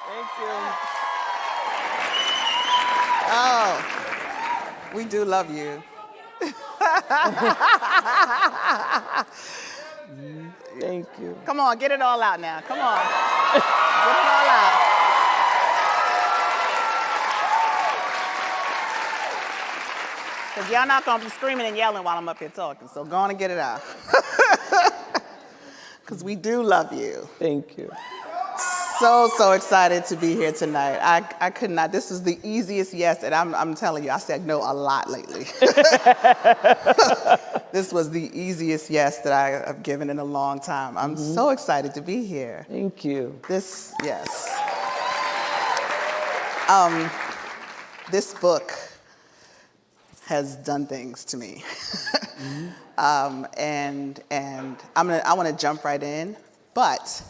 Thank you. Oh, we do love you. Thank you. Come on, get it all out now. Come on. Get it all out. Because y'all not going to be screaming and yelling while I'm up here talking, so go on and get it out. Because we do love you. Thank you. So excited to be here tonight. I could not, this was the easiest yes, and I'm telling you, I said no a lot lately. This was the easiest yes that I have given in a long time. I'm so excited to be here. Thank you. Yes. This book has done things to me. And I want to jump right in, but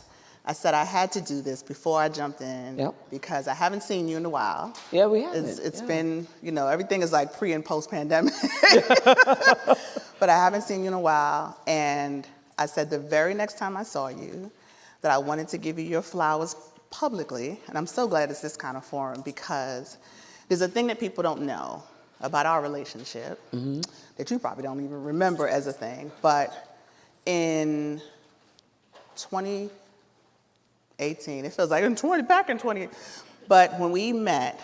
I said I had to do this before I jumped in because I haven't seen you in a while. Yeah, we haven't. It's been, everything is like pre and post pandemic. But I haven't seen you in a while, and I said the very next time I saw you that I wanted to give you your flowers publicly, and I'm so glad it's this kind of forum because there's a thing that people don't know about our relationship that you probably don't even remember as a thing, but in 2018, it feels like back in 20, but when we met,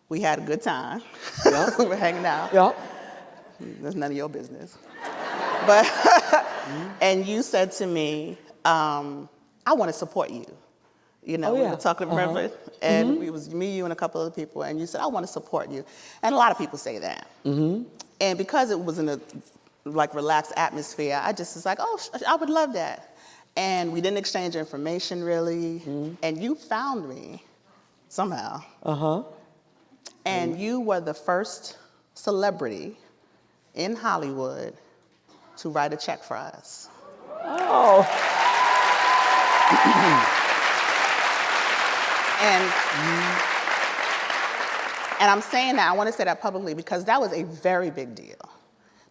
we had a good time. Yeah. We were hanging out. Yeah. That's none of your business. But, and you said to me, I want to support you. We were talking, remember? And it was me, you, and a couple other people, and you said, I want to support you. And a lot of people say that. And because it was in a relaxed atmosphere, I just was like, oh, I would love that. And we didn't exchange information really. And you found me somehow. And you were the first celebrity in Hollywood to write a check for us. Oh. And I'm saying that, I want to say that publicly because that was a very big deal.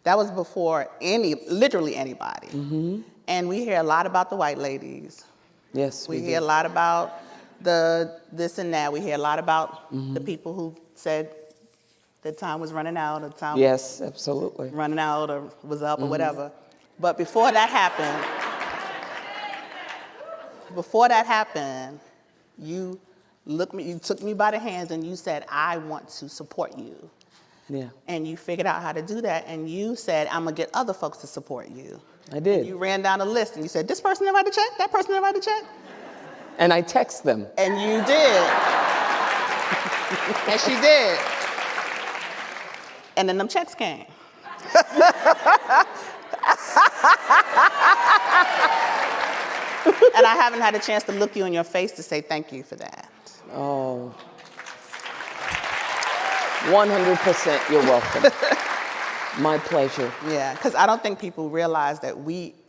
That was before literally anybody. And we hear a lot about the white ladies. Yes, we hear a lot about the this and that. We hear a lot about the people who said the time was running out, or time yes, absolutely. running out, or was up, or whatever. But before that happened, you took me by the hands and you said, I want to support you. Yeah. And you figured out how to do that, and you said, I'm gonna get other folks to support you. I did. And you ran down a list and you said, this person didn't write a check, that person didn't write a check. And I text them. And you did. And she did. And then them checks came. And I haven't had a chance to look you in your face to say thank you for that. Oh. 100% you're welcome. My pleasure. Yeah, because I don't think people realize that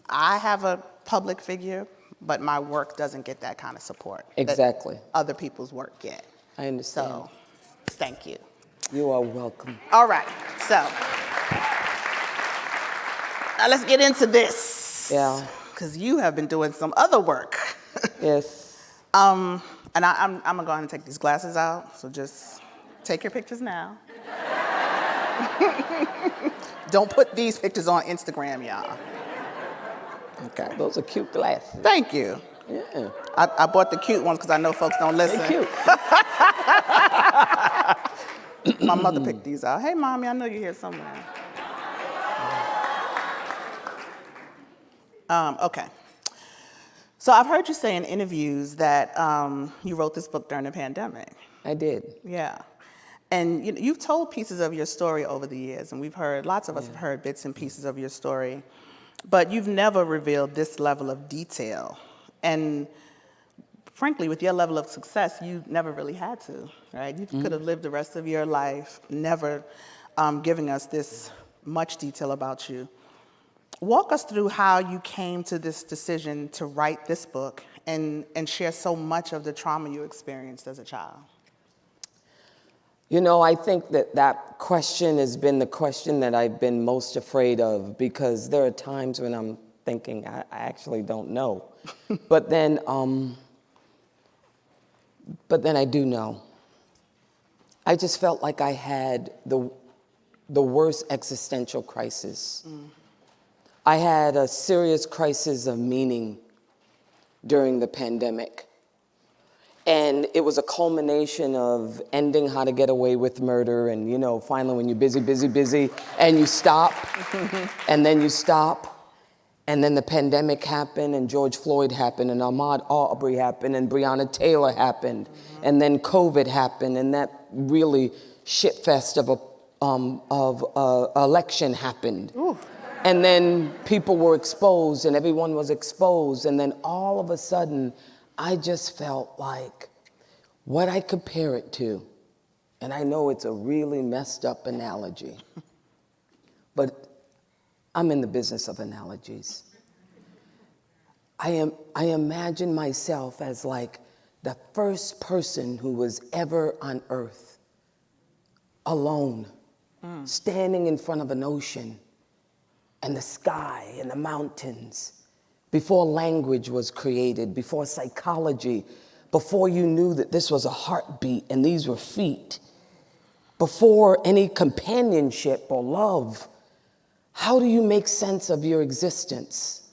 I have a public figure, but my work doesn't get that kind of support. Exactly. That other people's work get. I understand. So, thank you. You are welcome. All right, so now let's get into this. Yeah. Because you have been doing some other work. Yes. And I'm gonna go ahead and take these glasses out, so just take your pictures now. Don't put these pictures on Instagram, y'all. Okay. Those are cute glasses. Thank you. Yeah. I bought the cute ones because I know folks don't listen. They're cute. My mother picked these out. Hey, Mommy, I know you're here somewhere. Okay. So I've heard you say in interviews that you wrote this book during the pandemic. I did. Yeah. And you've told pieces of your story over the years, and lots of us have heard bits and pieces of your story, but you've never revealed this level of detail. And frankly, with your level of success, you never really had to, right? You could have lived the rest of your life never giving us this much detail about you. Walk us through how you came to this decision to write this book and share so much of the trauma you experienced as a child. I think that question has been the question that I've been most afraid of, because there are times when I'm thinking I actually don't know. But then But then I do know. I just felt like I had the worst existential crisis. I had a serious crisis of meaning during the pandemic. And it was a culmination of ending How to Get Away with Murder, and finally when you're busy, and you stop, and then you stop, and then the pandemic happened, and George Floyd happened, and Ahmaud Arbery happened, and Breonna Taylor happened, and then COVID happened, and that really shitfest of a election happened. Ooh. And then people were exposed, and everyone was exposed, and then all of a sudden, I just felt like what I compare it to, and I know it's a really messed up analogy, but I'm in the business of analogies. I imagine myself as like the first person who was ever on earth, alone, standing in front of an ocean and the sky and the mountains, before language was created, before psychology, before you knew that this was a heartbeat and these were feet, before any companionship or love. How do you make sense of your existence?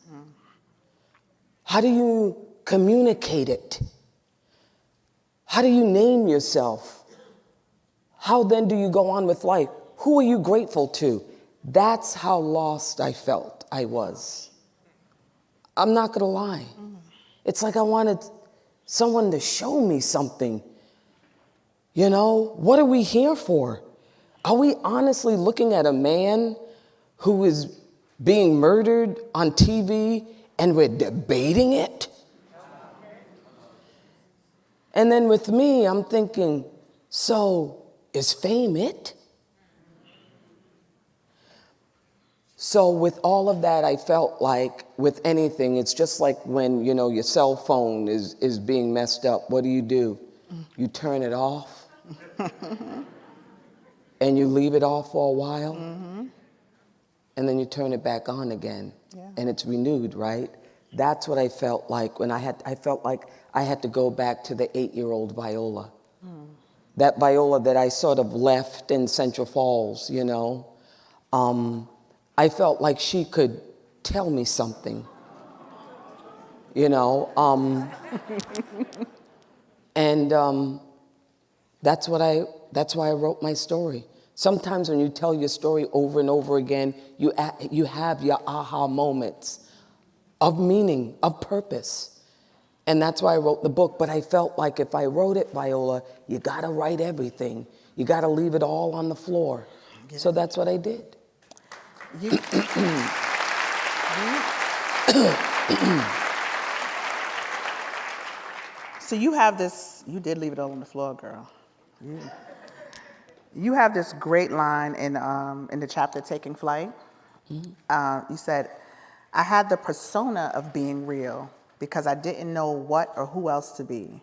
How do you communicate it? How do you name yourself? How then do you go on with life? Who are you grateful to? That's how lost I felt I was. I'm not gonna lie. It's like I wanted someone to show me something. What are we here for? Are we honestly looking at a man who is being murdered on TV and we're debating it? And then with me, I'm thinking, so is fame it? So with all of that, I felt like with anything, it's just like when, your cell phone is being messed up. What do? You turn it off and you leave it off for a while, and then you turn it back on again, and it's renewed, right? That's what I felt like when I felt like I had to go back to the 8-year-old Viola. That Viola that I sort of left in Central Falls, I felt like she could tell me something, and that's why I wrote my story. Sometimes when you tell your story over and over again, you have your aha moments of meaning, of purpose. And that's why I wrote the book. But I felt like if I wrote it, Viola, you gotta write everything. You gotta leave it all on the floor. Yeah. So that's what I did. So you have this, you did leave it all on the floor, girl. You have this great line in the chapter, Taking Flight. You said, I had the persona of being real because I didn't know what or who else to be.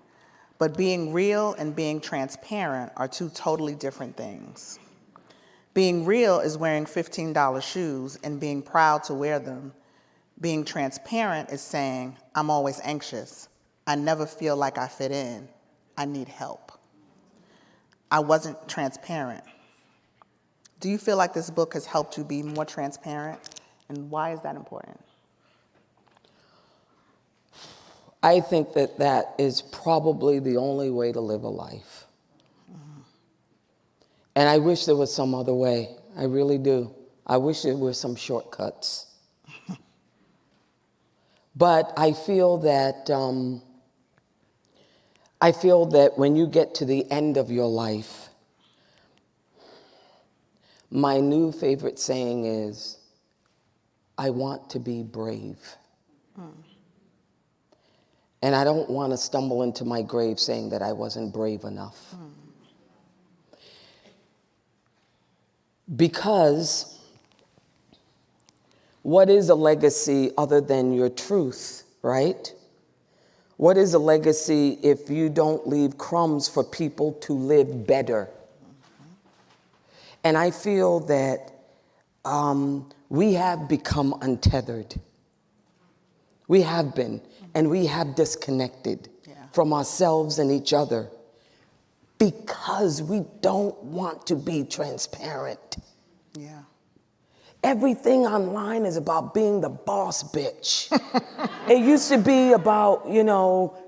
But being real and being transparent are two totally different things. Being real is wearing $15 shoes and being proud to wear them. Being transparent is saying, I'm always anxious. I never feel like I fit in. I need help. I wasn't transparent. Do you feel like this book has helped you be more transparent? And why is that important? I think that is probably the only way to live a life. And I wish there was some other way. I really do. I wish there were some shortcuts. But I feel that when you get to the end of your life, my new favorite saying is, I want to be brave. And I don't want to stumble into my grave saying that I wasn't brave enough. Because what is a legacy other than your truth, right? What is a legacy if you don't leave crumbs for people to live better? And I feel that we have become untethered. We have been, and we have disconnected. Yeah. from ourselves and each other because we don't want to be transparent. Yeah. Everything online is about being the boss bitch. It used to be about,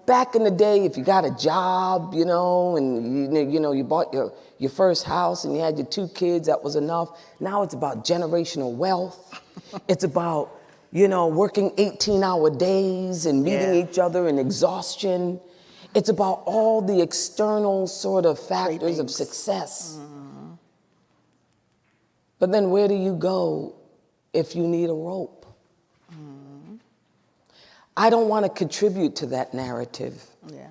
back in the day, if you got a job, and you bought your first house and you had your 2 kids, that was enough. Now it's about generational wealth. It's about, working 18-hour days and meeting each other in exhaustion. It's about all the external sort of factors of success. But then where do you go if you need a rope? I don't want to contribute to that narrative. Yeah.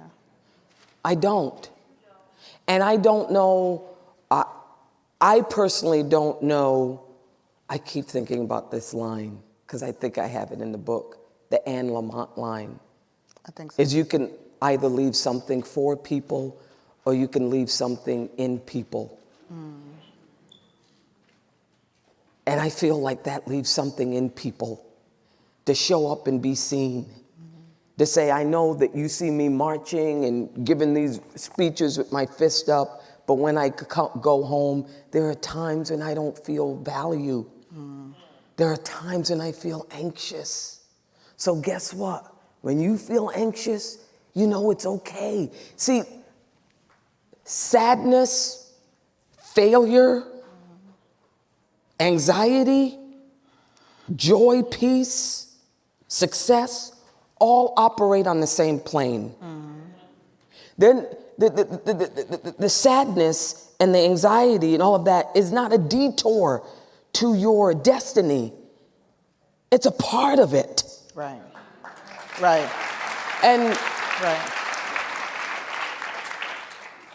I don't. And I don't know, I personally don't know, I keep thinking about this line, because I think I have it in the book, the Anne Lamott line. I think so. Is you can either leave something for people or you can leave something in people. And I feel like that leaves something in people to show up and be seen. To say, I know that you see me marching and giving these speeches with my fist up, but when I go home, there are times when I don't feel value. There are times when I feel anxious. So guess what? When you feel anxious, you know it's okay. See, sadness, failure, anxiety, joy, peace, success, all operate on the same plane. Then the sadness and the anxiety and all of that is not a detour to your destiny. It's a part of it. Right. Right. And Right.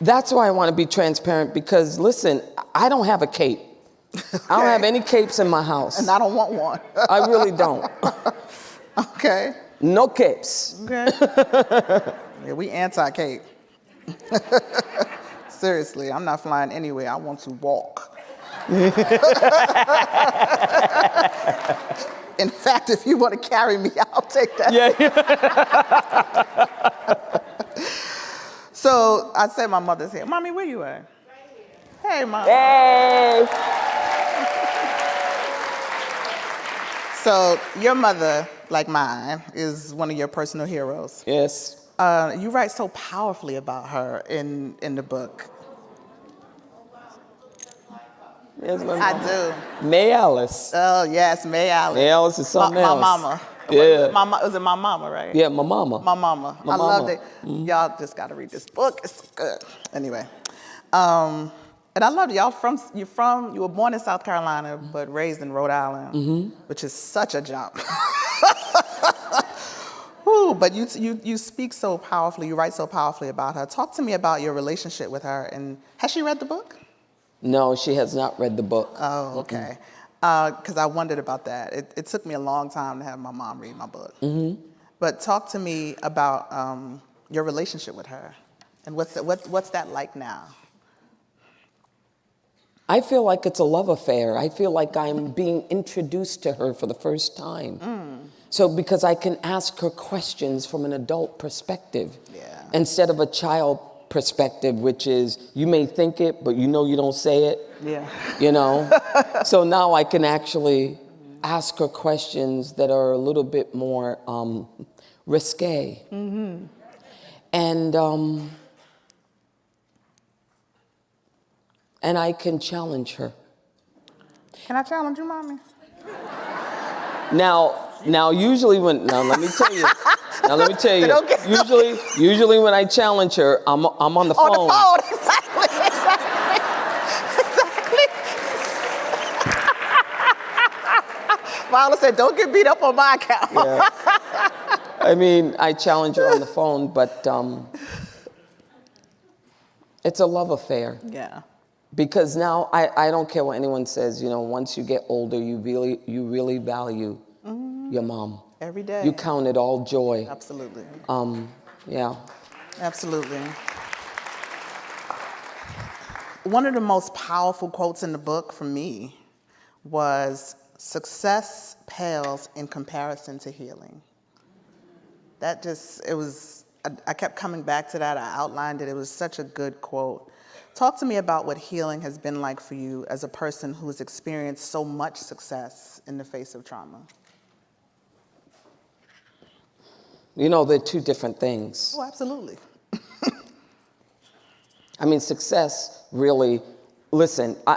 that's why I want to be transparent, because listen, I don't have a cape. I don't have any capes in my house. And I don't want one. I really don't. Okay. No capes. Okay. Yeah, we anti-cape. Seriously, I'm not flying anywhere. I want to walk. In fact, if you want to carry me, I'll take that. Yeah. So I said my mother's here. Mommy, where you at? Right here. Hey, Mom. Hey. So your mother, like mine, is one of your personal heroes. Yes. You write so powerfully about her in the book. Yes, my I mama. do. May Alice. Oh, yes, May Alice. May Alice is something my else. mama. Yeah. Was it my mama, right? Yeah, my mama. My mama. My I loved mama. it. Y'all just got to read this book. It's good. Anyway. And I loved it. You were born in South Carolina, but raised in Rhode Island, which is such a jump. Ooh, but you speak so powerfully, you write so powerfully about her. Talk to me about your relationship with her. And has she read the book? No, she has not read the book. Oh, okay. Because I wondered about that. It took me a long time to have my mom read my book. But talk to me about your relationship with her, and what's that like now? I feel like it's a love affair. I feel like I'm being introduced to her for the first time. So because I can ask her questions from an adult perspective, instead of a child perspective, which is you may think it, but you know you don't say it. Yeah. So now I can actually ask her questions that are a little bit more risque. And I can challenge her. Can I challenge you, Mommy? Now, usually let me tell you. Usually when I challenge her, I'm on the phone. On the phone, exactly. Viola said, "Don't get beat up on my account." Yeah. I mean, I challenge her on the phone, but it's a love affair. Yeah. Because now I don't care what anyone says. Once you get older, you really value your mom. Every day. You count it all joy. Absolutely. Yeah. Absolutely. One of the most powerful quotes in the book for me was, "Success pales in comparison to healing." That just, I kept coming back to that. I outlined it. It was such a good quote. Talk to me about what healing has been like for you as a person who has experienced so much success in the face of trauma. You know, they're two different things. Oh, absolutely. I mean, success really, listen, take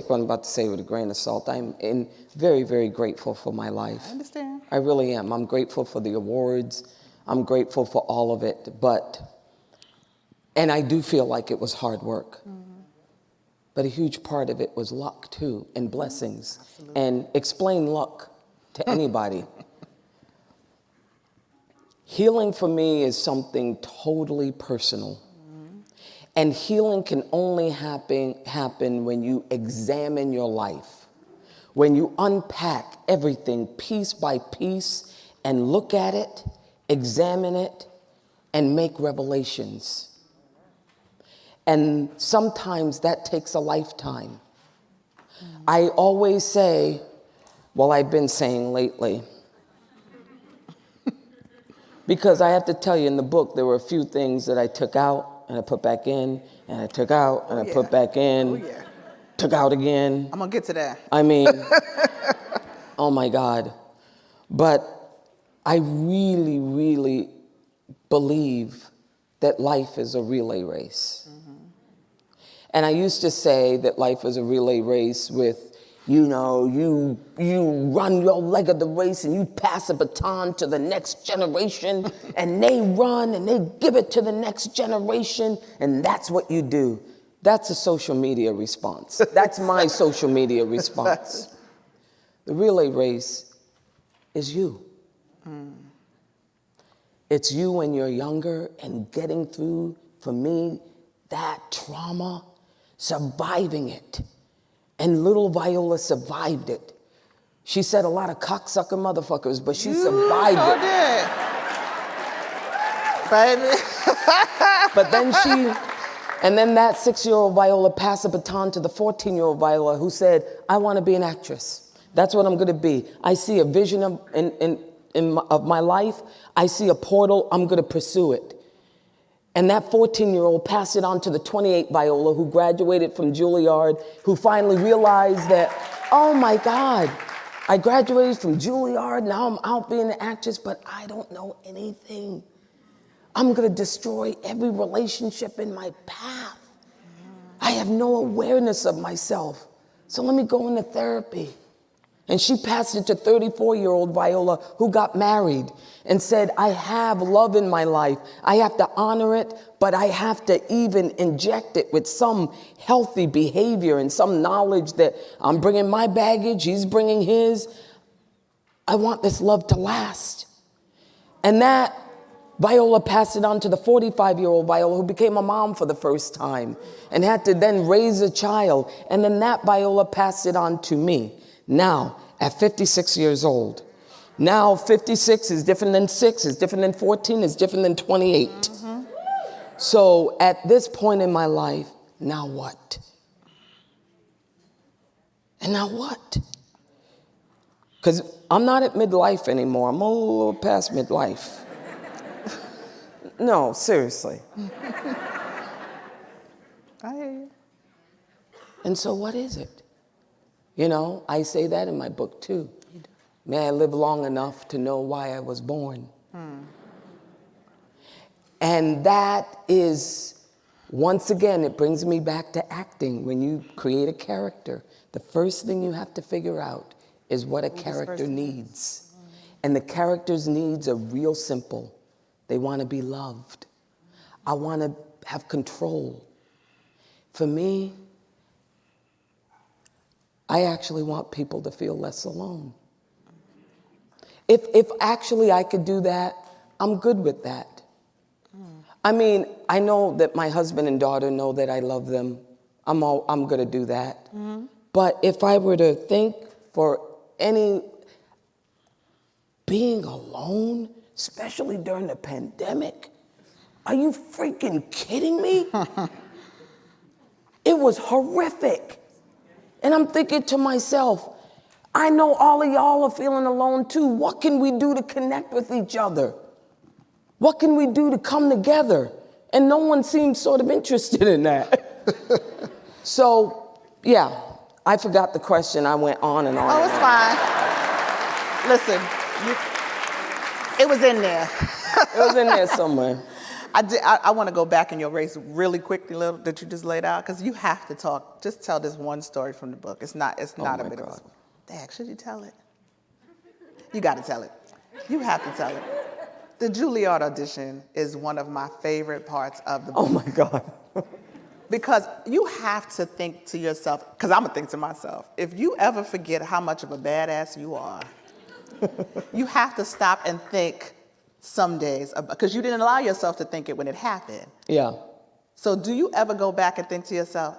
what I'm about to say with a grain of salt. I'm very, very grateful for my life. I understand. I really am. I'm grateful for the awards. I'm grateful for all of it. And I do feel like it was hard work. Mm-hmm. But a huge part of it was luck, too, and blessings. Absolutely. And explain luck to anybody. Healing for me is something totally personal. Mm-hmm. And healing can only happen when you examine your life, when you unpack everything piece by piece and look at it, examine it, and make revelations. And sometimes that takes a lifetime. Mm-hmm. I always say, well, I've been saying lately, because I have to tell you, in the book, there were a few things that I took out and I put back in, and I took out and I put back in, took out again. I'm gonna get to that. I mean, oh my God. But I really, really believe that life is a relay race. Mm-hmm. And I used to say that life is a relay race with, you run your leg of the race and you pass a baton to the next generation and they run and they give it to the next generation, and that's what you do. That's a social media response. That's my social media response. The relay race is you. Mm. It's you when you're younger and getting through, for me, that trauma, surviving it. And little Viola survived it. She said a lot of cocksucker motherfuckers, but she survived it. Did. Baby. But then that 6-year-old Viola passed the baton to the 14-year-old Viola, who said, I want to be an actress. That's what I'm going to be. I see a vision of my life. I see a portal. I'm going to pursue it. And that 14-year-old passed it on to the 28 Viola, who graduated from Juilliard, who finally realized that, oh my God, I graduated from Juilliard, now I'm out being an actress, but I don't know anything. I'm gonna destroy every relationship in my path. I have no awareness of myself, so let me go into therapy. And she passed it to 34-year-old Viola, who got married and said, I have love in my life. I have to honor it, but I have to even inject it with some healthy behavior and some knowledge that I'm bringing my baggage, he's bringing his. I want this love to last. And that Viola passed it on to the 45-year-old Viola, who became a mom for the first time and had to then raise a child. And then that Viola passed it on to me. Now, at 56 years old, now 56 is different than 6, is different than 14, is different than 28. Mm-hmm. So at this point in my life, now what? And now what? Because I'm not at midlife anymore. I'm a little past midlife. No, seriously. I hear you. And so what is it? You know, I say that in my book too. May I live long enough to know why I was born. And that is, once again, it brings me back to acting. When you create a character, the first thing you have to figure out is what a character needs. And the character's needs are real simple. They want to be loved. I want to have control. For me, I actually want people to feel less alone. If actually I could do that, I'm good with that. I mean, I know that my husband and daughter know that I love them. I'm going to do that. Mm-hmm. But if I were to think for any being alone, especially during the pandemic, are you freaking kidding me? It was horrific. And I'm thinking to myself, I know all of y'all are feeling alone too. What can we do to connect with each other? What can we do to come together? And no one seemed sort of interested in that. So, yeah, I forgot the question. I went on and on. Oh, it's fine. Listen, it was in there. It was in there somewhere. I want to go back in your race really quickly, little that you just laid out, because you have to talk. Just tell this one story from the book. It's not a bit of a... Dad, should you tell it? You got to tell it. You have to tell it. The Juilliard audition is one of my favorite parts of the book. Oh my God. Because you have to think to yourself, because I'm going to think to myself, if you ever forget how much of a badass you are, you have to stop and think some days, because you didn't allow yourself to think it when it happened. Yeah. So do you ever go back and think to yourself,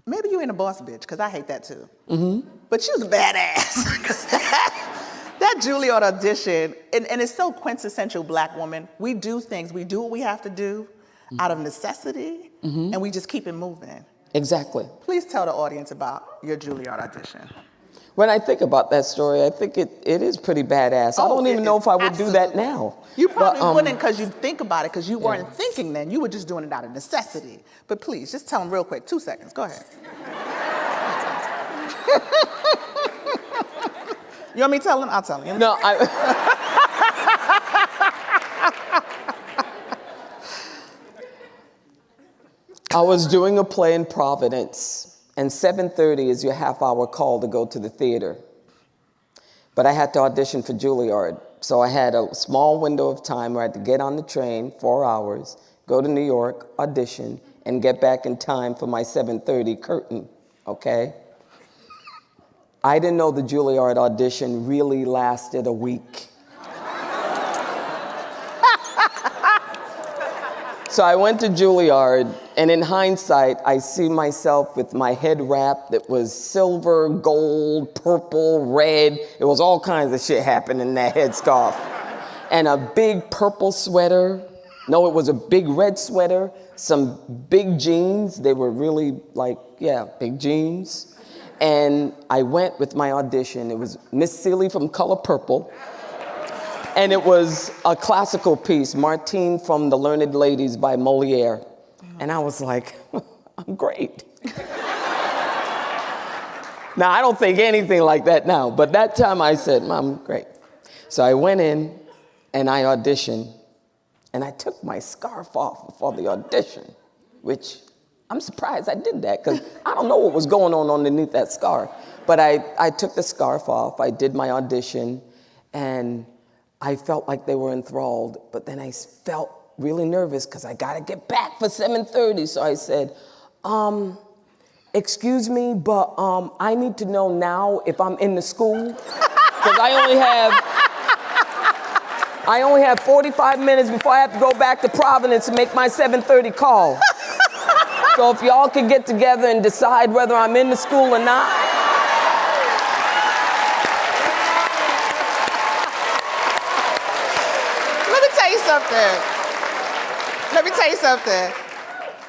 maybe you ain't a boss bitch, because I hate that too. Mm-hmm. But she was a badass. Because that Juilliard audition, and it's so quintessential Black woman. We do things, we do what we have to do out of necessity, and we just keep it moving. Exactly. Please tell the audience about your Juilliard audition. When I think about that story, I think it is pretty badass. I don't even know if I would do that now. You probably wouldn't, because you think about it, because you weren't thinking then. You were just doing it out of necessity. But please, just tell them real quick, 2 seconds. Go ahead. You want me to tell them? I'll tell them. No, I was doing a play in Providence, and 7:30 is your half-hour call to go to the theater. But I had to audition for Juilliard, so I had a small window of time where I had to get on the train, 4 hours, go to New York, audition, and get back in time for my 7:30 curtain, okay? I didn't know the Juilliard audition really lasted a week. So I went to Juilliard, and in hindsight, I see myself with my head wrap that was silver, gold, purple, red. It was all kinds of shit happening in that headscarf. And a big purple sweater. No, it was a big red sweater, some big jeans. They were really big jeans. And I went with my audition. It was Miss Celie from Color Purple. And it was a classical piece, Martine from The Learned Ladies by Moliere. And I was like, I'm great. Now, I don't think anything like that now, but that time I said, I'm great. So I went in and I auditioned, and I took my scarf off before the audition, which I'm surprised I did that, because I don't know what was going on underneath that scarf. But I took the scarf off, I did my audition, and I felt like they were enthralled, but then I felt really nervous because I got to get back for 7:30. So I said, excuse me, but I need to know now if I'm in the school, because I only have 45 minutes before I have to go back to Providence and make my 7:30 call. So if y'all can get together and decide whether I'm in the school or not. Let me tell you something.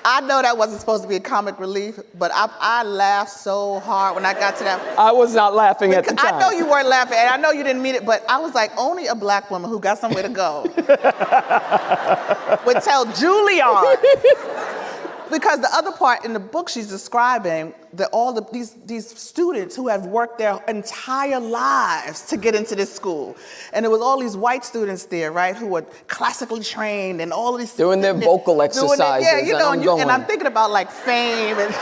I know that wasn't supposed to be a comic relief, but I laughed so hard when I got to that. I was not laughing at the time. I know you weren't laughing, and I know you didn't mean it, but I was like, only a Black woman who got somewhere to go would tell Juilliard. Because the other part in the book she's describing that these students who have worked their entire lives to get into this school. And there was all these white students there, right, who were classically trained and all of these... Doing their vocal exercises. And I'm thinking about like fame and,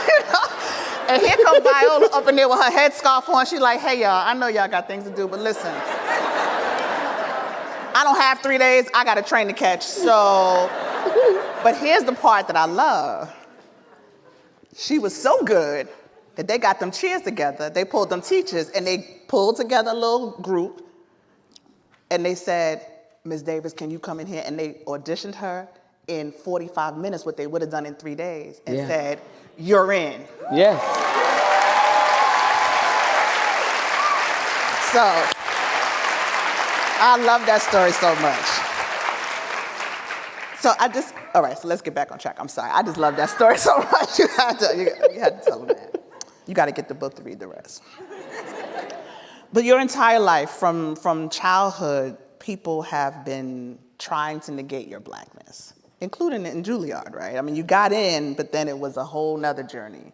and here comes Viola up in there with her headscarf on. She's like, hey, y'all, I know y'all got things to do, but listen. I don't have 3 days. I got a train to catch, so... But here's the part that I love. She was so good that they got them cheers together. They pulled them teachers, and they pulled together a little group, and they said, Ms. Davis, can you come in here? And they auditioned her in 45 minutes, what they would have done in 3 days, and said, you're in. Yeah. So, I love that story so much. So all right, so let's get back on track. I'm sorry, I just love that story so much. You had to tell them that. You got to get the book to read the rest. But your entire life, from childhood, people have been trying to negate your blackness, including in Juilliard, right? I mean, you got in, but then it was a whole nother journey.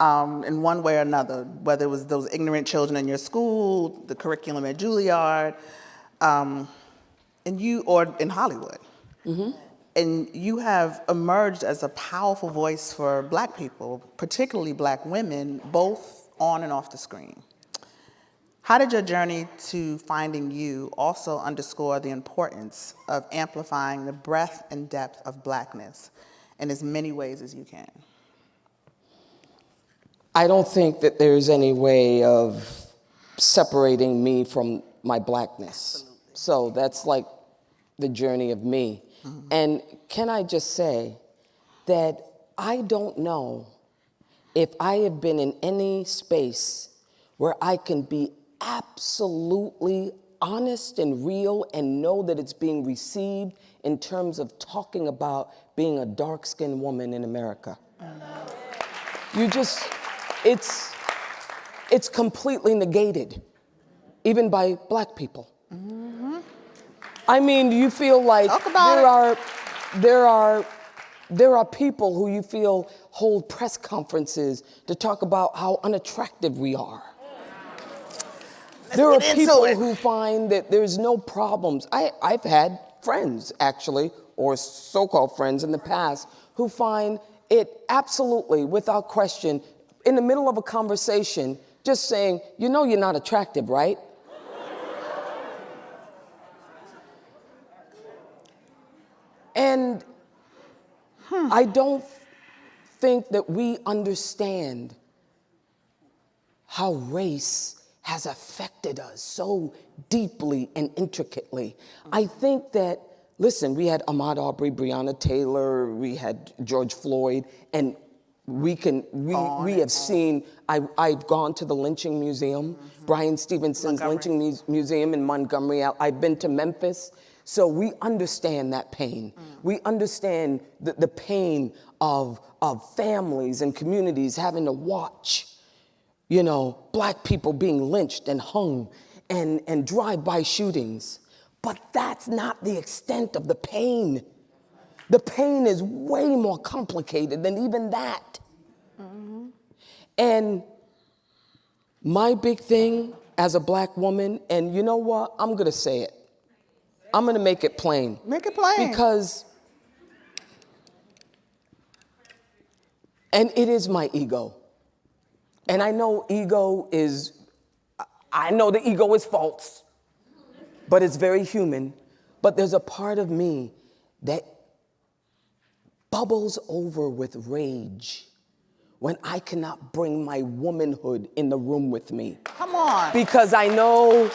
In one way or another, whether it was those ignorant children in your school, the curriculum at Juilliard, or in Hollywood. Mm-hmm. And you have emerged as a powerful voice for Black people, particularly Black women, both on and off the screen. How did your journey to finding you also underscore the importance of amplifying the breadth and depth of Blackness in as many ways as you can? I don't think that there's any way of separating me from my Blackness. Absolutely. So that's like the journey of me. Mm-hmm. And can I just say that I don't know if I have been in any space where I can be absolutely honest and real and know that it's being received in terms of talking about being a dark-skinned woman in America. You just, it's completely negated, even by Black people. Mm-hmm. I mean, you feel like there are people who you feel hold press conferences to talk about how unattractive we are. There are people who find that there's no problems. I've had friends, actually, or so-called friends in the past, who find it absolutely, without question, in the middle of a conversation, just saying, you know you're not attractive, right? And I don't think that we understand how race has affected us so deeply and intricately. I think that, listen, we had Ahmaud Arbery, Breonna Taylor, we had George Floyd, and we have seen, I've gone to the lynching museum, Bryan Stevenson's lynching museum in Montgomery. I've been to Memphis. So we understand that pain. We understand the pain of families and communities having to watch, you know, Black people being lynched and hung and drive-by shootings. But that's not the extent of the pain. The pain is way more complicated than even that. Mm-hmm. And my big thing as a Black woman, and you know what, I'm gonna say it. I'm gonna make it plain. Make it plain. Because, and it is my ego. And I know the ego is false, but it's very human. But there's a part of me that bubbles over with rage when I cannot bring my womanhood in the room with me. Come on. Because I know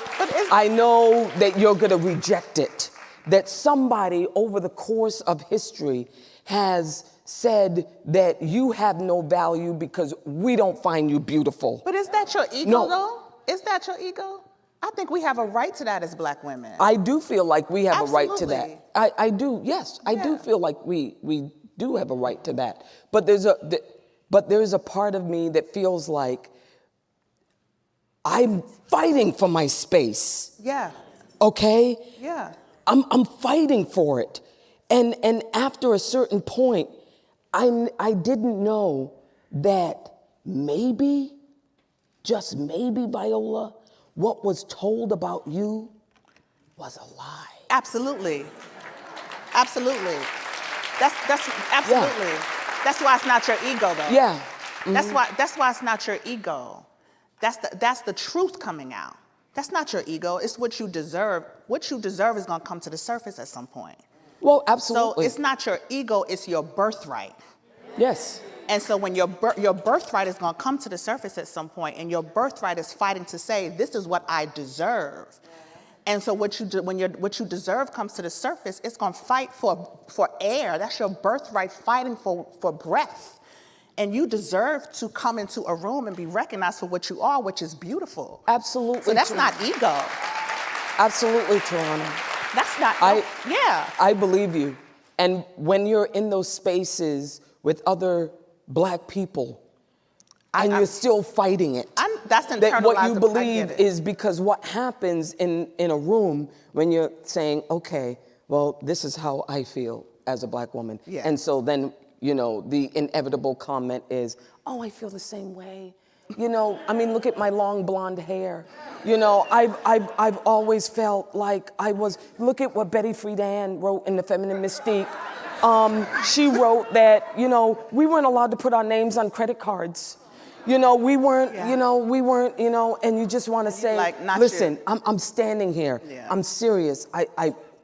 that you're gonna reject it. That somebody over the course of history has said that you have no value because we don't find you beautiful. But is that your ego, though? Is that your ego? I think we have a right to that as Black women. I do feel like we have Absolutely. a right to that. I do, yes. I do feel like we do have a right to that. But there's a part of me that feels like I'm fighting for my space. Yeah. Okay? Yeah. I'm fighting for it. And after a certain point, I didn't know that maybe, just maybe, Viola, what was told about you was a lie. Absolutely. Absolutely. That's absolutely. Yeah. That's why it's not your ego, though. Yeah. Mm-hmm. That's why it's not your ego. That's the truth coming out. That's not your ego. It's what you deserve. What you deserve is going to come to the surface at some point. Well, absolutely. So it's not your ego, it's your birthright. Yes. And so when your birthright is going to come to the surface at some point, and your birthright is fighting to say, this is what I deserve. And so what you deserve comes to the surface, it's going to fight for air. That's your birthright fighting for breath. And you deserve to come into a room and be recognized for what you are, which is beautiful. Absolutely. So that's not ego. Absolutely, Tarana. That's not, yeah. I believe you. And when you're in those spaces with other Black people, and you're still fighting it. That's internalized. That what you believe is because what happens in a room when you're saying, okay, well, this is how I feel as a black woman. Yeah. And so then, you know, the inevitable comment is, oh, I feel the same way. You know, I mean, look at my long blonde hair. You know, I've always felt like I was, look at what Betty Friedan wrote in The Feminine Mystique. She wrote that, you know, we weren't allowed to put our names on credit cards. You know, we weren't, Yeah. you know, you know, and you just want to say, like, not listen, you. I'm standing here. Yeah. I'm serious.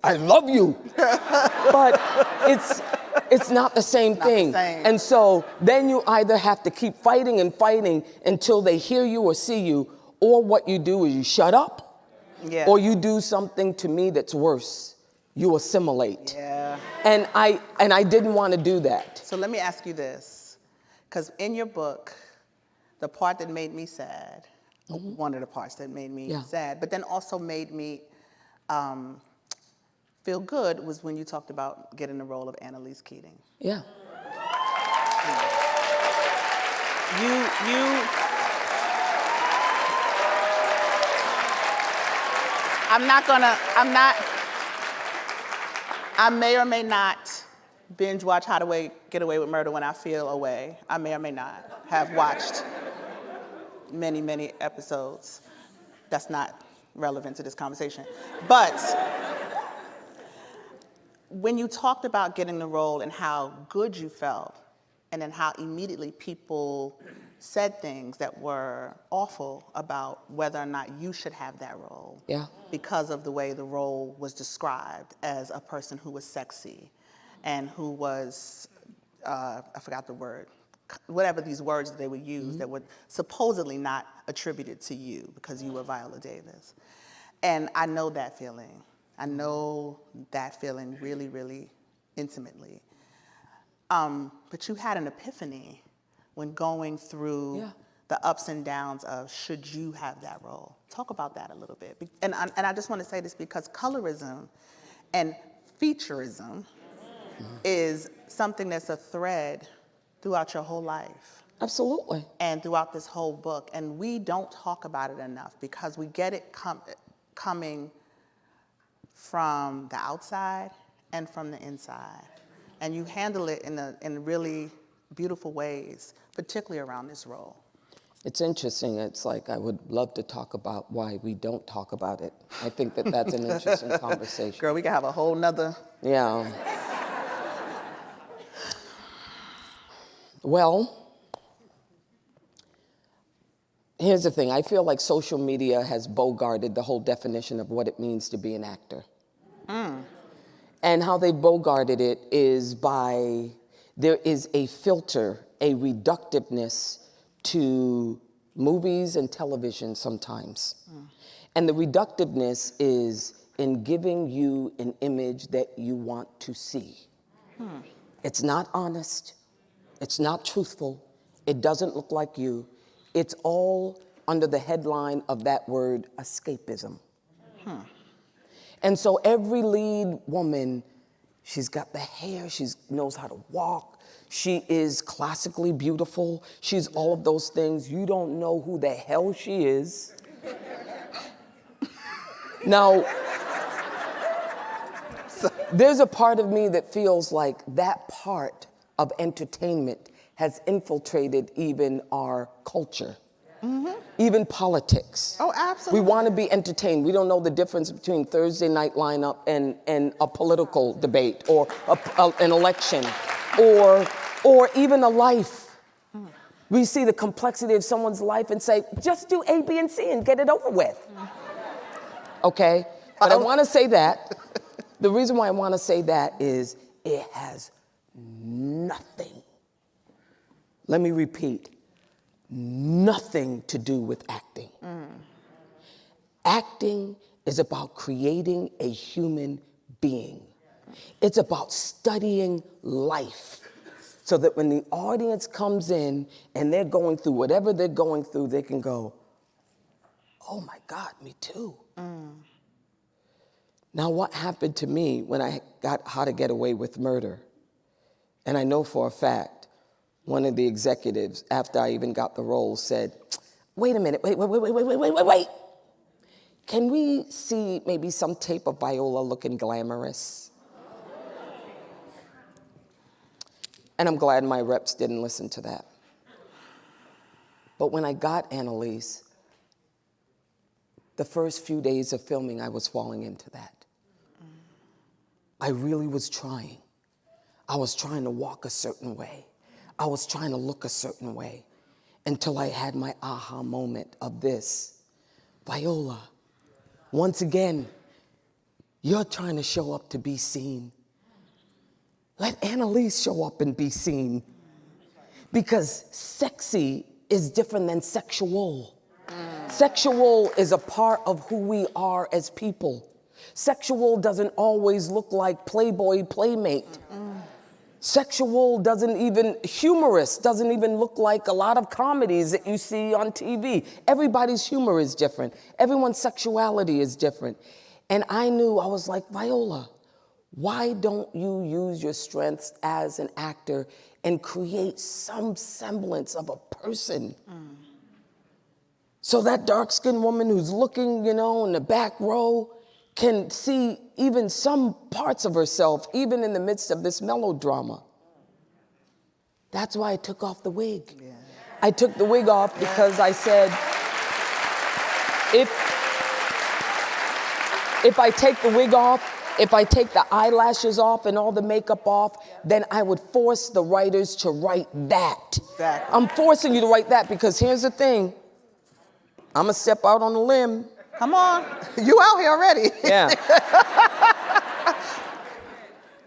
I love you. But it's not the same thing. same. And so then you either have to keep fighting and fighting until they hear you or see you, or what you do is you shut up, Yeah. or you do something to me that's worse. You assimilate. Yeah. And I didn't want to do that. So let me ask you this, because in your book, the part that made me sad, one of the parts that made me sad, but then also made me feel good was when you talked about getting the role of Annalise Keating. Yeah. I may or may not binge watch How to Get Away with Murder when I feel away. I may or may not have watched many, many episodes. That's not relevant to this conversation. But when you talked about getting the role and how good you felt, and then how immediately people said things that were awful about whether or not you should have that role. Yeah. Because of the way the role was described as a person who was sexy and who was, I forgot the word, whatever these words that they would use that were supposedly not attributed to you because you were Viola Davis. And I know that feeling. I know that feeling really, really intimately. But you had an epiphany when going through the ups and downs of should you have that role. Talk about that a little bit. And I just want to say this because colorism and featureism is something that's a thread throughout your whole life. Absolutely. And throughout this whole book. And we don't talk about it enough because we get it coming from the outside and from the inside. And you handle it in really beautiful ways, particularly around this role. It's interesting. It's like I would love to talk about why we don't talk about it. I think that that's an interesting conversation. Girl, we can have a whole nother. Yeah. Well, here's the thing. I feel like social media has bogarted the whole definition of what it means to be an actor. And how they bogarted it is by, there is a filter, a reductiveness to movies and television sometimes. And the reductiveness is in giving you an image that you want to see. It's not honest. It's not truthful. It doesn't look like you. It's all under the headline of that word, escapism. And so every lead woman, she's got the hair, she knows how to walk, she is classically beautiful, she's all of those things. You don't know who the hell she is. Now, there's a part of me that feels like that part of entertainment has infiltrated even our culture. Even politics. Oh, absolutely. We want to be entertained. We don't know the difference between Thursday night lineup and a political debate or an election or even a life. We see the complexity of someone's life and say, just do A, B, and C and get it over with. Okay? But I want to say that. The reason why I want to say that is it has nothing. Let me repeat. Nothing to do with acting. Acting is about creating a human being. It's about studying life so that when the audience comes in and they're going through whatever they're going through, they can go, oh my God, me too. Now, what happened to me when I got How to Get Away with Murder? And I know for a fact, one of the executives, after I even got the role, said, wait a minute, wait. Can we see maybe some tape of Viola looking glamorous? And I'm glad my reps didn't listen to that. But when I got Annalise, the first few days of filming, I was falling into that. I really was trying. I was trying to walk a certain way. I was trying to look a certain way until I had my aha moment of this. Viola, once again, you're trying to show up to be seen. Let Annalise show up and be seen. Because sexy is different than sexual. Sexual is a part of who we are as people. Sexual doesn't always look like Playboy Playmate. Sexual humorous doesn't even look like a lot of comedies that you see on TV. Everybody's humor is different. Everyone's sexuality is different. And I knew, I was like, Viola, why don't you use your strengths as an actor and create some semblance of a person? So that dark-skinned woman who's looking, in the back row can see even some parts of herself, even in the midst of this melodrama. That's why I took off the wig. Yeah. I took the wig off because I said, if I take the wig off, if I take the eyelashes off and all the makeup off, then I would force the writers to write that. Exactly. I'm forcing you to write that because here's the thing. I'm gonna step out on a limb. Come on, you out here already. Yeah.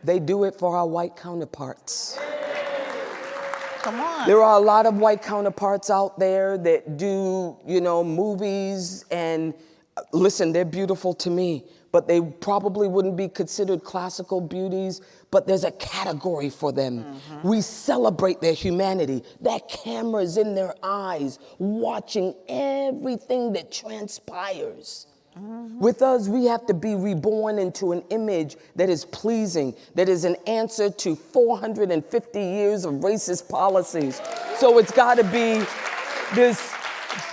They do it for our white counterparts. Come on. There are a lot of white counterparts out there that do, movies, and listen, they're beautiful to me, but they probably wouldn't be considered classical beauties, but there's a category for them. Mm-hmm. We celebrate their humanity. That camera's in their eyes, watching everything that transpires. Mm-hmm. With us, we have to be reborn into an image that is pleasing, that is an answer to 450 years of racist policies. So it's gotta be this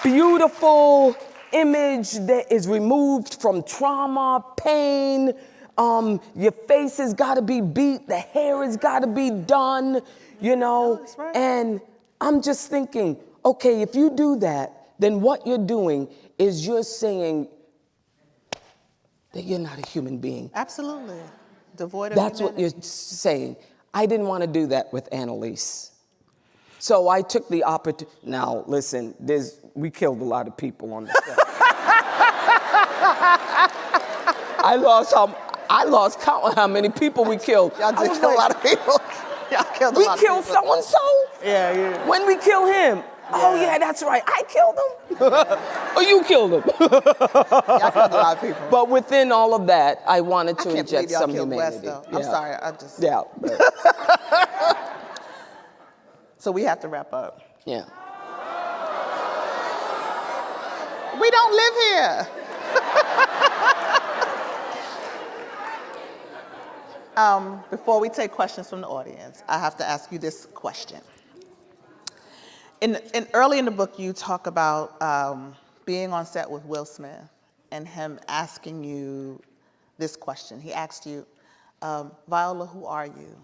beautiful image that is removed from trauma, pain. Your face has got to be beat. The hair has got to be done, That's right. And I'm just thinking, okay, if you do that, then what you're doing is you're saying that you're not a human being. Absolutely. Devoid of That's humanity. what you're saying. I didn't want to do that with Annalise. So I took the opportunity. Now, listen, we killed a lot of people on the set. I lost count on how many people we killed. Y'all did kill a lot of people. Y'all killed a lot of people. We killed so-and-so? Yeah. When we kill him? Yeah. Oh, yeah, that's right. I killed him? Or you killed him? Y'all killed a lot of people. But within all of that, I wanted to inject some humanity. humanity. West, I'm sorry, Yeah. So we have to wrap up. Yeah. We don't live here. Before we take questions from the audience, I have to ask you this question. Early in the book, you talk about being on set with Will Smith and him asking you this question. He asked you, Viola, who are you?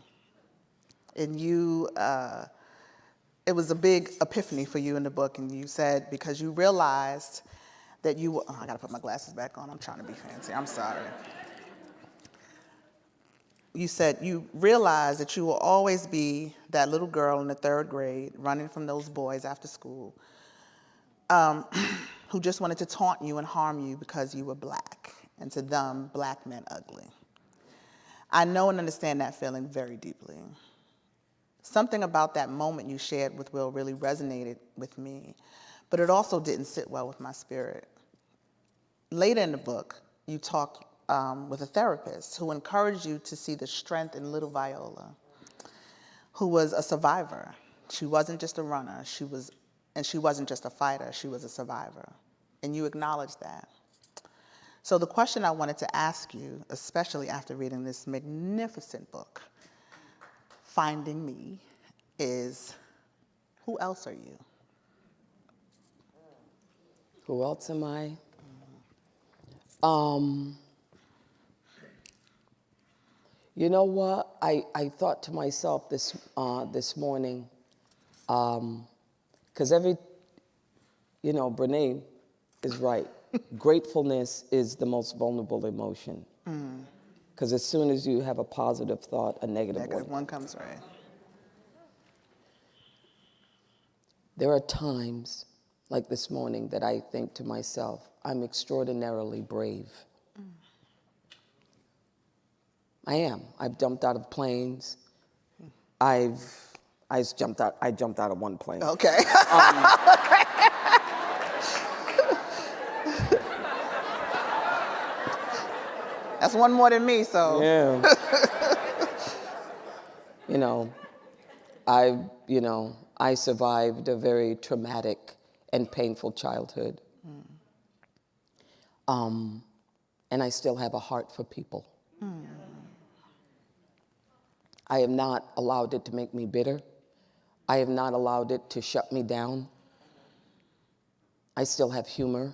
And you, it was a big epiphany for you in the book, and you said because you realized that you were, I gotta put my glasses back on, I'm trying to be fancy, I'm sorry. You said you realized that you will always be that little girl in the 3rd grade running from those boys after school who just wanted to taunt you and harm you because you were black, and to them, black men ugly. I know and understand that feeling very deeply. Something about that moment you shared with Will really resonated with me, but it also didn't sit well with my spirit. Later in the book, you talk with a therapist who encouraged you to see the strength in little Viola, who was a survivor. She wasn't just a runner, she wasn't just a fighter, she was a survivor. And you acknowledged that. So the question I wanted to ask you, especially after reading this magnificent book, Finding Me, is who else are you? Who else am I? You know what? I thought to myself this morning, because Brene is right. Gratefulness is the most vulnerable emotion. Because as soon as you have a positive thought, a negative one comes, right? There are times, like this morning, that I think to myself, I'm extraordinarily brave. I am. I've jumped out of planes. I jumped out of one plane. Okay. That's one more than me, so. Yeah. I survived a very traumatic and painful childhood. And I still have a heart for people. I have not allowed it to make me bitter. I have not allowed it to shut me down. I still have humor.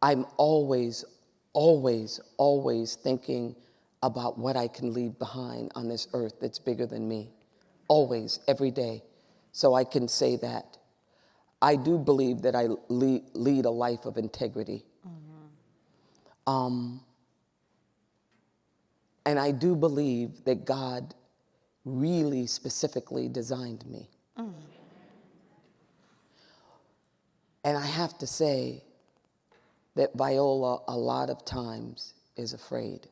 I'm always, always, always thinking about what I can leave behind on this earth that's bigger than me. Always, every day. So I can say that. I do believe that I lead a life of integrity. And I do believe that God really specifically designed me. And I have to say that Viola a lot of times is afraid.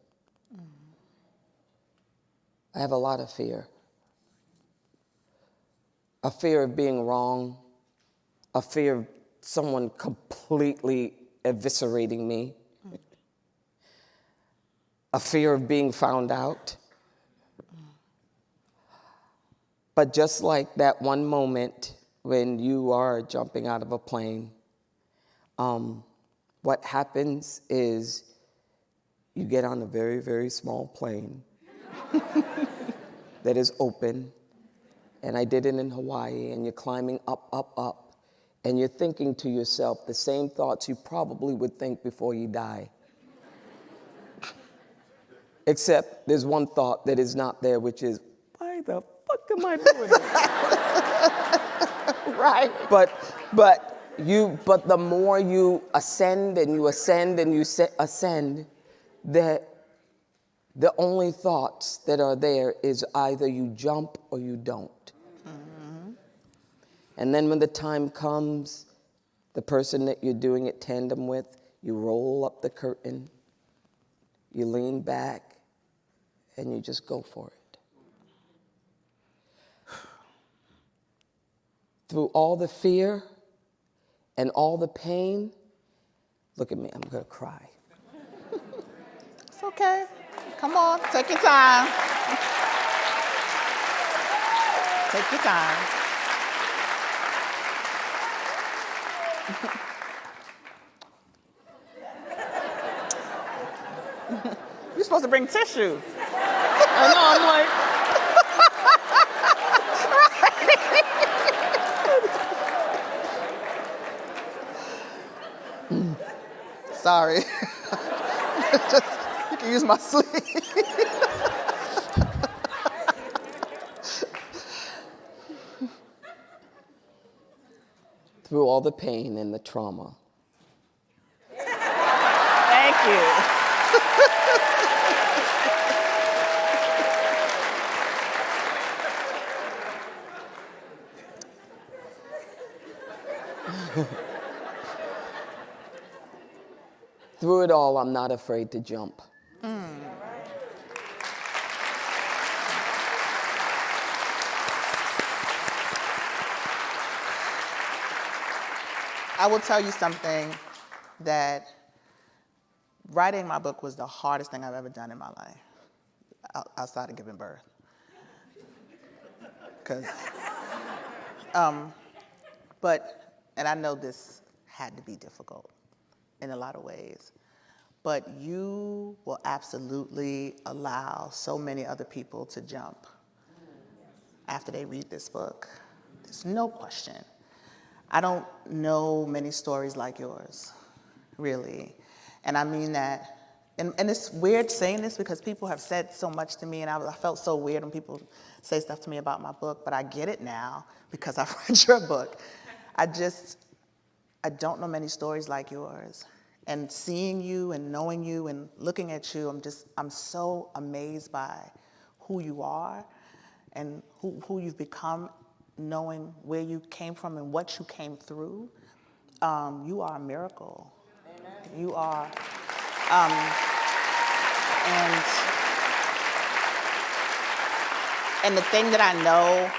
I have a lot of fear. A fear of being wrong, a fear of someone completely eviscerating me, a fear of being found out. But just like that one moment when you are jumping out of a plane, what happens is you get on a very, very small plane that is open, and I did it in Hawaii, and you're climbing up, up, up, and you're thinking to yourself the same thoughts you probably would think before you die. Except there's one thought that is not there, which is, why the fuck am I doing it? Right. But the more you ascend and you ascend and you ascend, the only thoughts that are there is either you jump or you don't. And then when the time comes, the person that you're doing it tandem with, you roll up the curtain, you lean back, and you just go for it. Through all the fear and all the pain, look at me, I'm gonna cry. It's okay. Come on, take your time. Take your time. You're supposed to bring tissue. I know, I'm like, Sorry. You can use my sleeve. through all the pain and the trauma. Thank you. Through it all, I'm not afraid to jump. I will tell you something, that writing my book was the hardest thing I've ever done in my life, outside of giving birth. And I know this had to be difficult in a lot of ways, but you will absolutely allow so many other people to jump after they read this book. There's no question. I don't know many stories like yours, really. And I mean that and it's weird saying this because people have said so much to me, and I felt so weird when people say stuff to me about my book, but I get it now because I've read your book. I don't know many stories like yours. And seeing you and knowing you and looking at you, I'm so amazed by who you are and who you've become, knowing where you came from and what you came through. You are a miracle. Amen. You are. And the thing that I know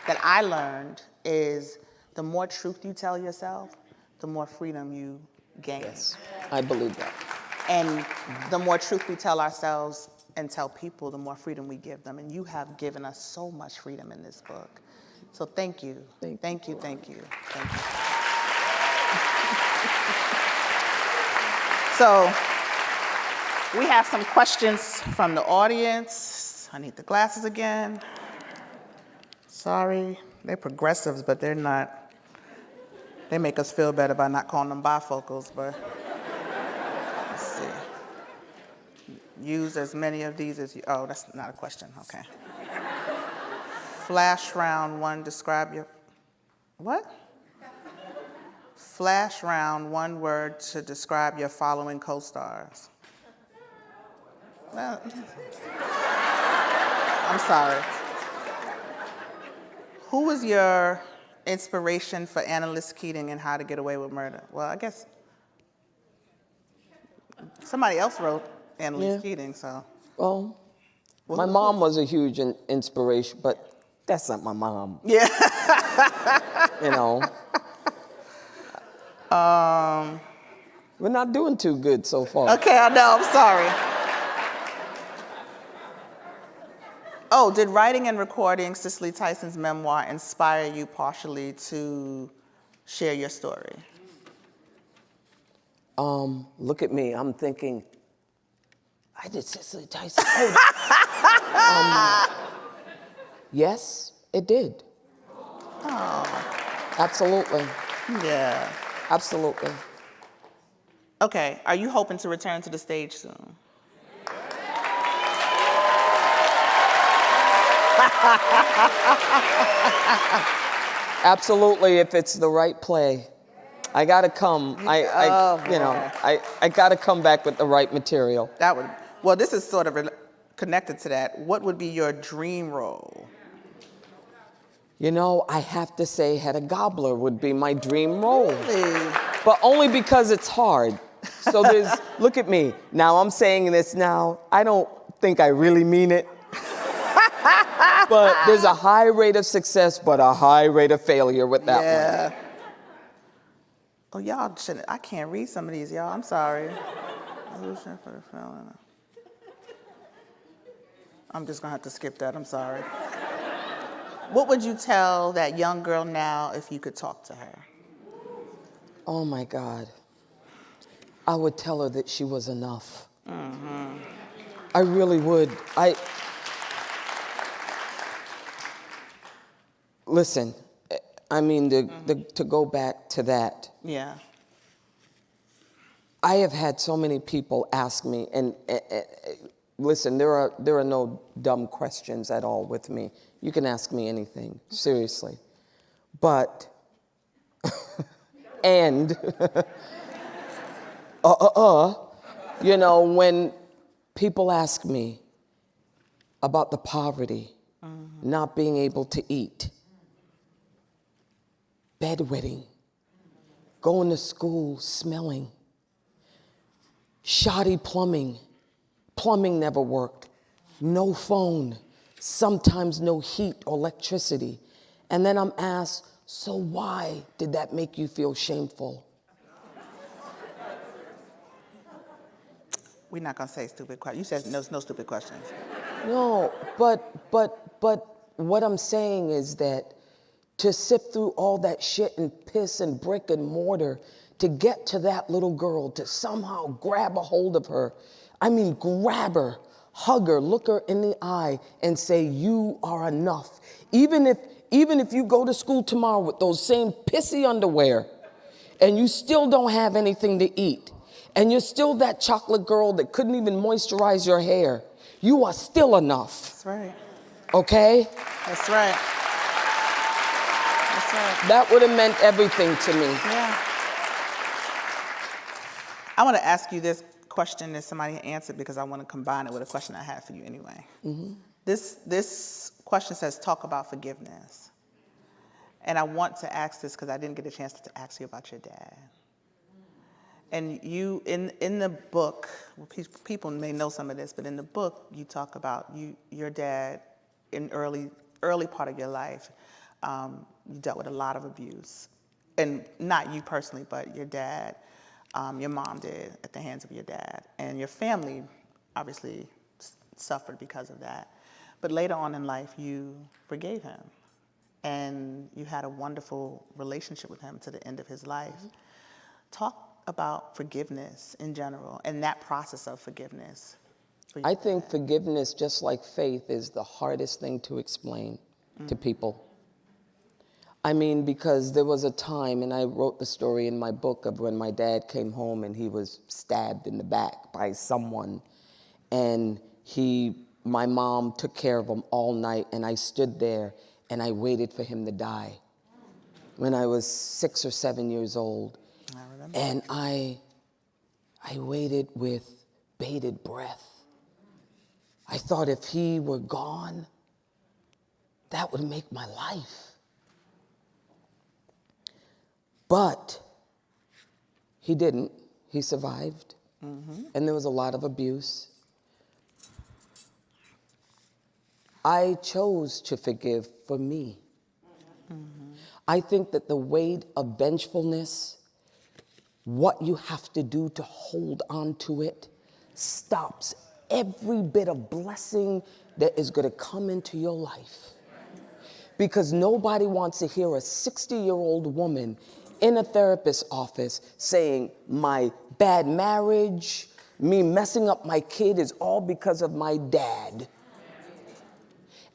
that I learned is the more truth you tell yourself, the more freedom you gain. Yes, I believe that. And the more truth we tell ourselves and tell people, the more freedom we give them. And you have given us so much freedom in this book. So thank you. Thank you. So we have some questions from the audience. I need the glasses again. Sorry, they're progressives, but they're not. They make us feel better by not calling them bifocals, but let's see. Use as many of these as you, oh, that's not a question, okay. Flash round one, describe your, what? Flash round, one word to describe your following co-stars. Well, I'm sorry. Who was your inspiration for Annalise Keating and How to Get Away with Murder? Well, I guess somebody else wrote Annalise Keating, so. Well, my mom was a huge inspiration, but that's not my mom. Yeah. You know. We're not doing too good so far. Okay, I know, I'm sorry. Oh, did writing and recording Cicely Tyson's memoir inspire you partially to share your story? Look at me, I'm thinking, I did Cicely Tyson. Yes, it did. Oh. Absolutely. Yeah. Absolutely. Okay, are you hoping to return to the stage soon? Absolutely, if it's the right play. I gotta come. I gotta come back with the right material. Well, this is sort of connected to that. What would be your dream role? You know, I have to say Hedda Gabler would be my dream role. Really? But only because it's hard. So look at me. Now I'm saying this now. I don't think I really mean it. But there's a high rate of success, but a high rate of failure with that one. Oh, y'all shouldn't. I can't read some of these, y'all. I'm sorry. I'm just gonna have to skip that. I'm sorry. What would you tell that young girl now if you could talk to her? Oh my God. I would tell her that she was enough. Mm-hmm. I really would. Listen, I mean, to go back to that. Yeah. I have had so many people ask me, and listen, there are no dumb questions at all with me. You can ask me anything, seriously. But, and, you know, when people ask me about the poverty, not being able to eat, bedwetting, going to school smelling, shoddy plumbing never worked, no phone, sometimes no heat or electricity. And then I'm asked, so why did that make you feel shameful? We're not gonna say stupid questions. You said there's no stupid questions. No, but what I'm saying is that to sift through all that shit and piss and brick and mortar to get to that little girl, to somehow grab a hold of her, I mean grab her, hug her, look her in the eye and say, you are enough. Even if you go to school tomorrow with those same pissy underwear and you still don't have anything to eat, and you're still that chocolate girl that couldn't even moisturize your hair, you are still enough. That's right. Okay? That's right. That's right. That would have meant everything to me. Yeah. I want to ask you this question that somebody answered because I want to combine it with a question I had for you anyway. Mm-hmm. This question says, talk about forgiveness. And I want to ask this because I didn't get a chance to ask you about your dad. And you, in the book, well, people may know some of this, but in the book, you talk about your dad in early part of your life. You dealt with a lot of abuse. And not you personally, but your dad, your mom did at the hands of your dad. And your family obviously suffered because of that. But later on in life, you forgave him. And you had a wonderful relationship with him to the end of his life. Mm-hmm. Talk about forgiveness in general and that process of forgiveness. I think forgiveness, just like faith, is the hardest thing to explain to people. I mean, because there was a time, and I wrote the story in my book of when my dad came home and he was stabbed in the back by someone. And my mom took care of him all night, and I stood there and I waited for him to die when I was 6 or 7 years old. I remember. And I waited with bated breath. I thought if he were gone, that would make my life. But he didn't. He survived. Mm-hmm. And there was a lot of abuse. I chose to forgive for me. Mm-hmm. I think that the weight of vengefulness, what you have to do to hold on to it, stops every bit of blessing that is going to come into your life. Because nobody wants to hear a 60-year-old woman in a therapist's office saying, my bad marriage, me messing up my kid is all because of my dad.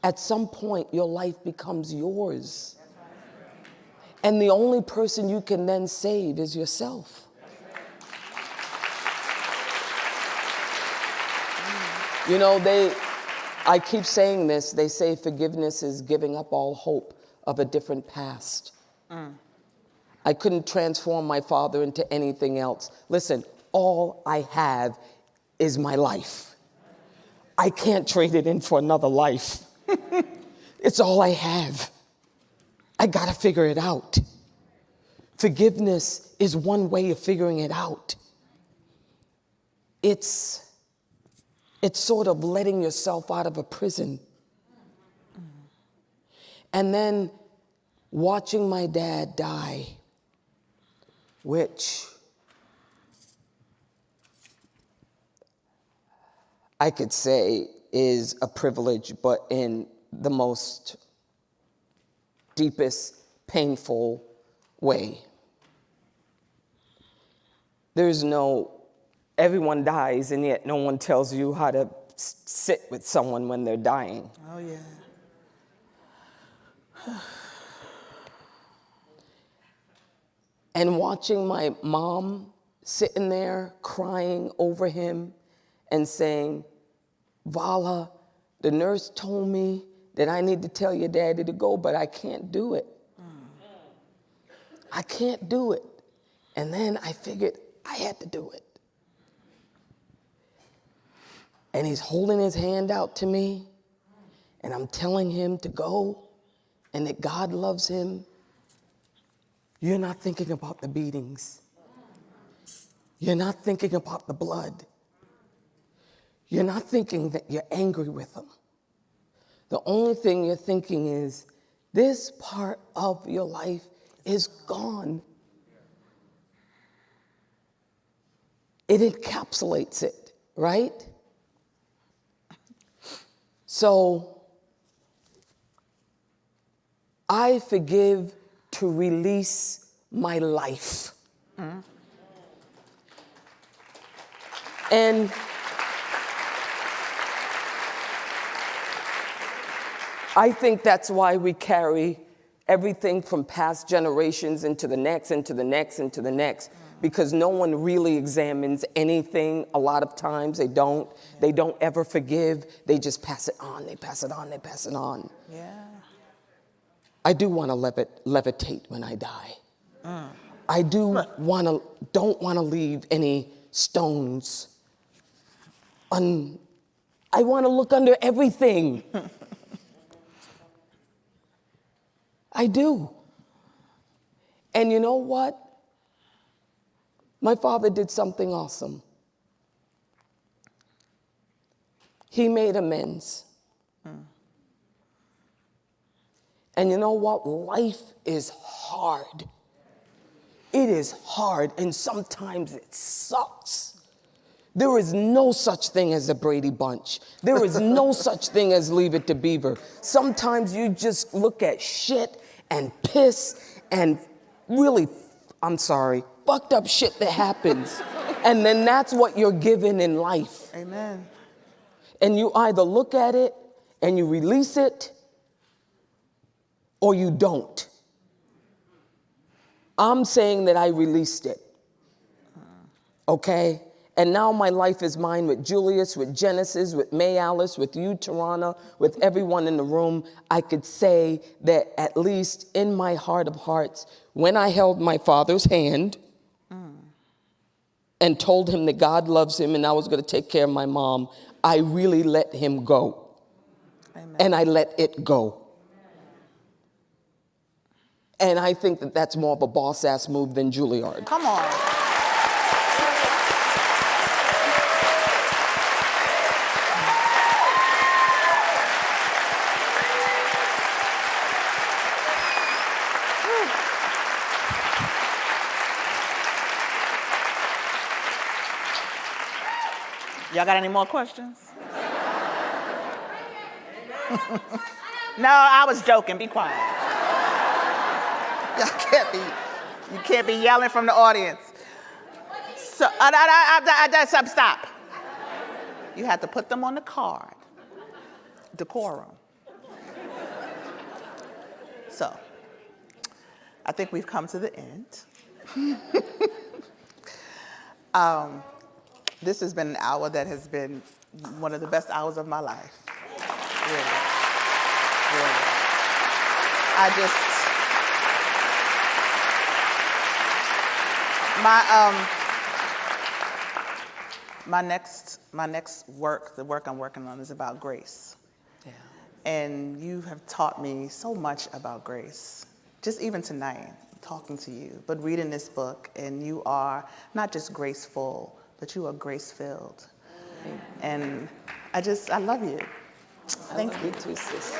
At some point, your life becomes yours. And the only person you can then save is yourself. You know, I keep saying this, they say forgiveness is giving up all hope of a different past. I couldn't transform my father into anything else. Listen, all I have is my life. I can't trade it in for another life. It's all I have. I gotta figure it out. Forgiveness is one way of figuring it out. It's sort of letting yourself out of a prison. And then watching my dad die, which I could say is a privilege, but in the most deepest, painful way. Everyone dies, and yet no one tells you how to sit with someone when they're dying. Oh, yeah. And watching my mom sitting there crying over him and saying, Vala, the nurse told me that I need to tell your daddy to go, but I can't do it. I can't do it. And then I figured I had to do it. And he's holding his hand out to me, and I'm telling him to go, and that God loves him. You're not thinking about the beatings. You're not thinking about the blood. You're not thinking that you're angry with him. The only thing you're thinking is, this part of your life is gone. It encapsulates it, right? So I forgive to release my life. Mm-hmm. And I think that's why we carry everything from past generations into the next, into the next, into the next. because no one really examines anything. A lot of times they don't. They don't ever forgive. They just pass it on. They pass it on. They pass it on. Yeah. I do want to levitate when I die. I don't want to leave any stones. I want to look under everything. I do. And you know what? My father did something awesome. He made amends. And you know what? Life is hard. It is hard, and sometimes it sucks. There is no such thing as a Brady Bunch. There is no such thing as Leave It to Beaver. Sometimes you just look at shit and piss and really, I'm sorry, fucked up shit that happens. And then that's what you're given in life. Amen. And you either look at it and you release it or you don't. I'm saying that I released it. Okay? And now my life is mine with Julius, with Genesis, with May Alice, with you, Tarana, with everyone in the room. I could say that at least in my heart of hearts, when I held my father's hand and told him that God loves him and I was going to take care of my mom, I really let him go. Amen. And I let it go. And I think that that's more of a boss-ass move than Juilliard. Come on. Y'all got any more questions? No, I was joking. Be quiet. Y'all you can't be yelling from the audience. So, stop. You had to put them on the card. Decorum. So, I think we've come to the end. This has been an hour that has been one of the best hours of my life. Really. Really. My next work, the work I'm working on, is about grace. Yeah. And you have taught me so much about grace. Just even tonight, talking to you, but reading this book, and you are not just graceful, but you are grace-filled. And I love you. Thank you. I love you too, sis.